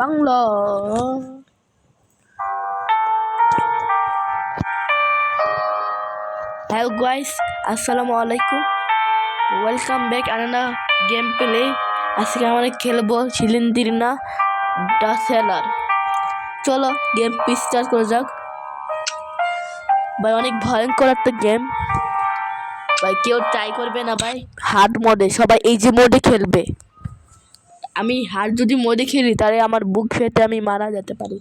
Bangla. Hello guys, আসসালামু আলাইকুম, welcome back আনাদা game play. আজকে আমরা খেলবো শিলিন্দ্রিনা দ্য সেলার। চলো গেম স্টার্ট করা যাক ভাই। অনেক ভয়ঙ্কর একটা গেম ভাই, কেউ ট্রাই করবে না ভাই। হার্ড মোডে সবাই এই যে মোডে খেলবে। আমি হার্ড যদি মোডে খেলি তাহলে আমার বুক ফেটে আমি মারা যেতে পারি।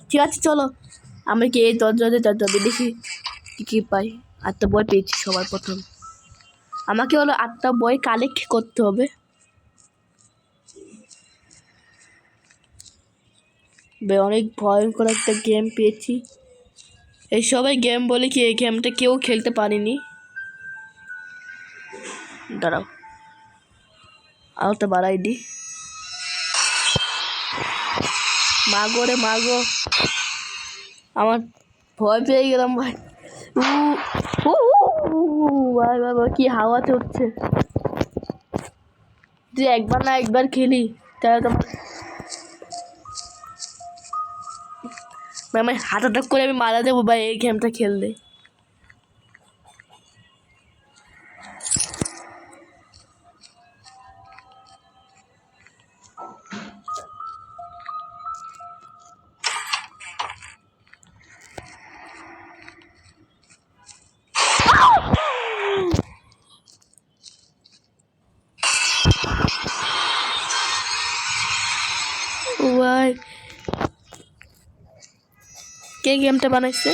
ঠিক আছে চলো, আমি কি এই দরজাতে দেখি কি পাই। 8টা বই পেয়েছি সবার প্রথম। আমাকে হলো 8টা বই কালেক্ট করতে হবে। অনেক ভয়ঙ্কর একটা গেম পেয়েছি। এই সবাই গেম বলে কি এই গেমটা কেউ খেলতে পারেনি। দাঁড়াও আলোটা বাড়াই দি। মাগো রে মাগো, আমার ভয় পেয়ে গেলাম ভাই। ভাই বাবা কি হাওয়াতে উঠছে। যে একবার না একবার খেলি তাহলে তোমার আমি হার্ট অ্যাটাক করে আমি মারা যাবো ভাই এই গেমটা খেললে। ভাই কে গেমটা বানাইছে?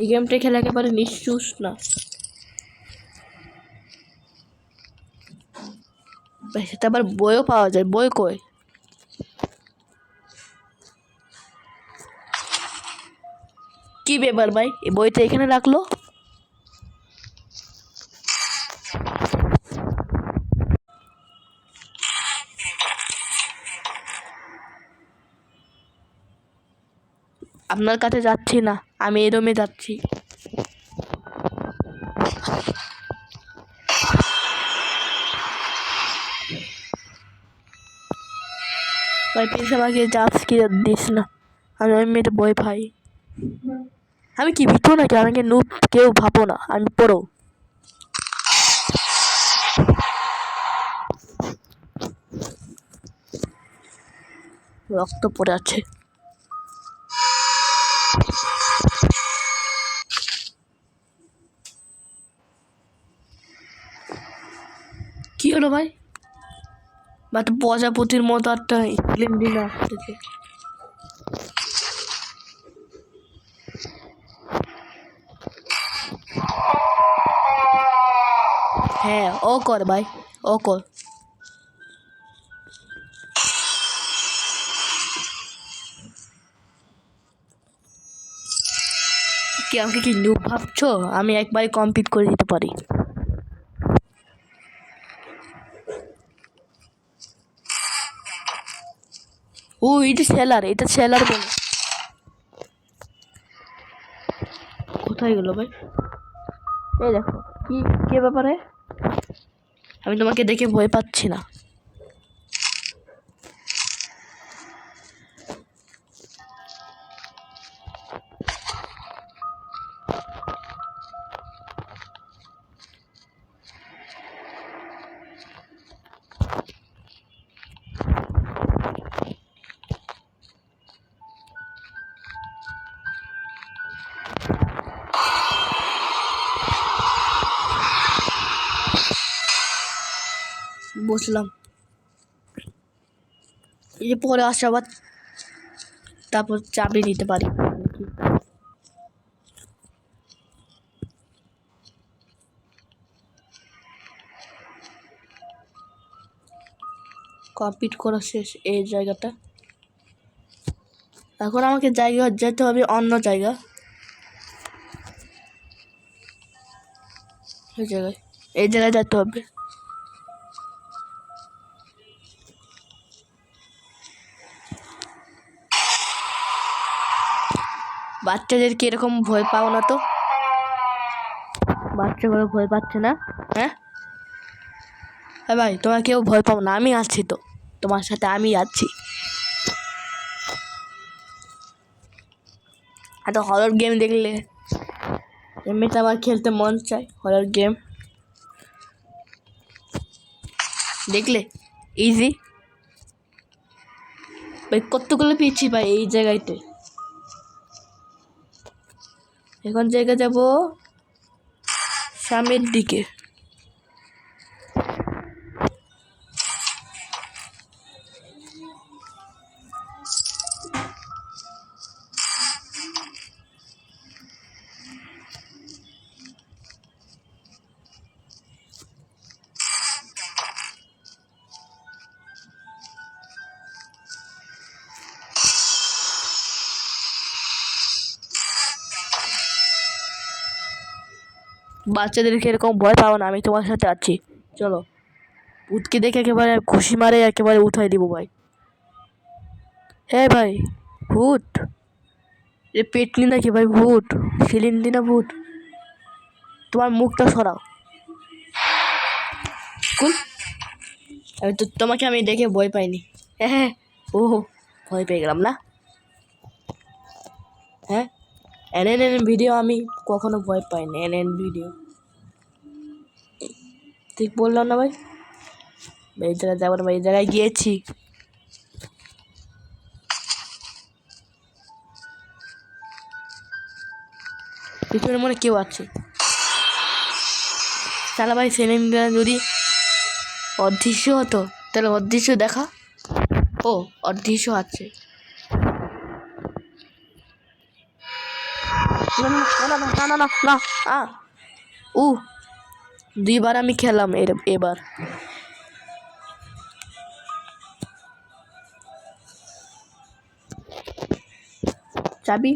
এই গেমটা খেলা একেবারে নিশ্চুস না। সেটা আবার বইও পাওয়া যায়, বই কই? কি ব্যাপার ভাই, এই বইটা এখানে রাখলো? আপনার কাছে যাচ্ছি না, আমি এই রুমে যাচ্ছি। ভাই প্লিজ আমাকে জাস্ট কি দিস না, আমি মেয়েটা বই ভাই। আমি কি ভিতর নাকি? আমাকে নুব কেউ ভাবো না, আমি পড়ো। রক্ত পড়ে আছে। কি হলো ভাই? বা তো প্রজাপতির মতো একটা শিলিন্দ্রিনা আসতেছে। হ্যাঁ ও কর ভাই, ও কর। কি আমাকে কি নুব ভাবছো? আমি একবারে কমপ্লিট করে দিতে পারি। ও এটা সেলার, এটা সেলার বলে। কোথায় গেল ভাই? এই দেখো কি কে ব্যাপারে? আমি তোমাকে দেখে ভয় পাচ্ছি না। বুঝলাম, এই যে পরে আসাবাদ তারপর চাবি নিতে পারি। কমপ্লিট করা শেষ এই জায়গাটা। এখন আমাকে জায়গা যেতে হবে অন্য জায়গা। এই জায়গায় যেতে হবে। বাচ্চাদেরকে এরকম ভয় পাও না তো? বাচ্চাগুলো ভয় পাচ্ছে না? হ্যাঁ হ্যাঁ ভাই, তোমার কেউ ভয় পাও না, আমি আছি তো, তোমার সাথে আমি আছি। এত হরর গেম দেখলে এমনিতে আমার খেলতে মন চায়। হরর গেম দেখলে ইজি ভাই, কতগুলো পেয়েছি ভাই এই জায়গাতে। এখন জায়গা যাব সামনের দিকে। বাচ্চাদেরকে এরকম ভয় পাবো না, আমি তোমার সাথে আছি। চলো, ভূতকে দেখে একেবারে খুশি মারে একেবারে উঠাই দিব ভাই। হ্যাঁ ভাই, ভূত এ পেটনি নাকি ভাই? ভূত সিলিন্ডি না ভূত? তোমার মুখটা সরাও। কুল, আমি তো তোমাকে আমি দেখে ভয় পাইনি। হ্যাঁ হ্যাঁ, ও ভয় পেয়ে গেলাম না। হ্যাঁ, এন ভিডিও আমি কখনো ভয় পাইনি। এন ভিডিও ঠিক বললাম না ভাই? এই জায়গায় যাবো না ভাই, এই জায়গায় গিয়েছি। পিছনে মনে কেউ আছে। তাহলে ভাই সিলিন্ডার যদি অদৃশ্য হতো তাহলে অদৃশ্য দেখা। ও অদৃশ্য আছে। না না না না না না না না, ও 2বার আমি খেলাম এবার। চাবি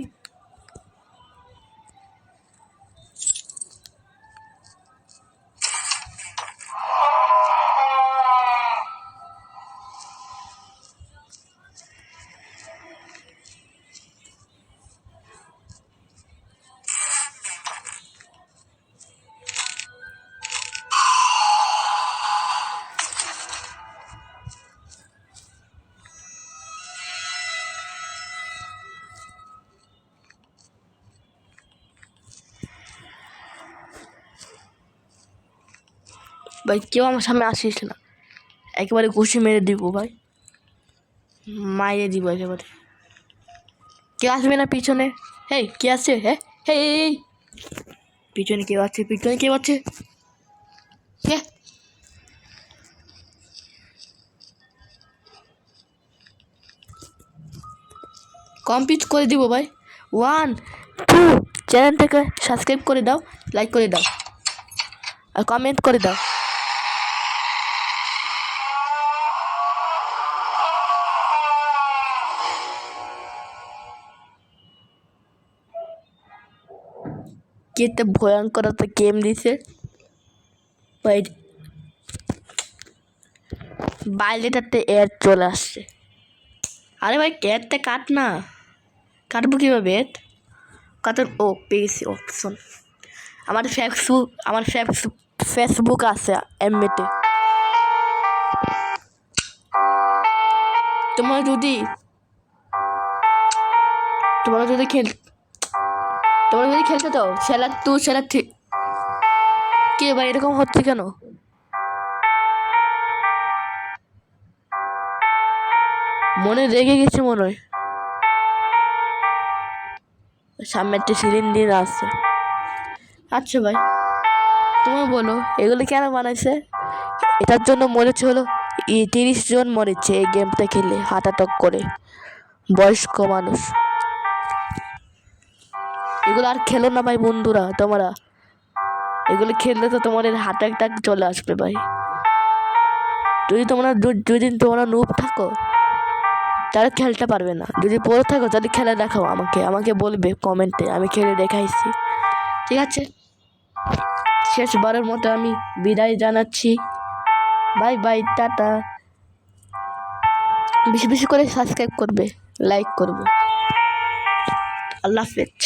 ভাই, কেউ আমার সামনে আসিস না, একেবারে ঘুষি মেরে দিব ভাই, মাইরে দিব একেবারে। কেউ আসবে না পিছনে? হেই, কে আছে? হ্যাঁ হেই, পিছনে কেউ আছে, পিছনে কেউ আছে। কে? কমপ্লিট করে দিব ভাই। 1 2, চ্যানেলটাকে সাবস্ক্রাইব করে দাও, লাইক করে দাও আর কমেন্ট করে দাও। কেতে ভয়ঙ্কর একটা গেম দিছে ভাই, বাইরেটাতে এর চলে আসছে। আরে ভাই, এরতে কাট না, কাটবো কীভাবে? কাটার ও পেয়েছি অপশন। আমার ফেসবুক আছে এমনিতে। তোমরা যদি খেলতে চাও সেলার ঠিক। কে ভাই এরকম হচ্ছে কেন? মনে রেগে গেছে মনে হয়। সামনে একটা সিলিন্ডার আছে। আচ্ছা ভাই, তুমি বলো এগুলো কেন বানাইছে? এটার জন্য মরেছে হলো 30 জন মরেছে এই গেমটা খেলে, হার্ট অ্যাটাক করে, বয়স্ক মানুষ। এগুলো আর খেলো না ভাই বন্ধুরা, তোমরা এগুলো খেললে তো তোমাদের হার্ট অ্যাটাক চলে আসবে ভাই। যদি তোমরা নুব থাকো তাহলে খেলতে পারবে না, যদি পড়ে থাকো তাহলে খেলে দেখাও আমাকে বলবে কমেন্টে, আমি খেলে দেখাইছি। ঠিক আছে, শেষবারের মতো আমি বিদায় জানাচ্ছি। Bye bye, tata. বেশি বেশি করে সাবস্ক্রাইব করবে, লাইক করবে। আল্লাহ হাফেজ।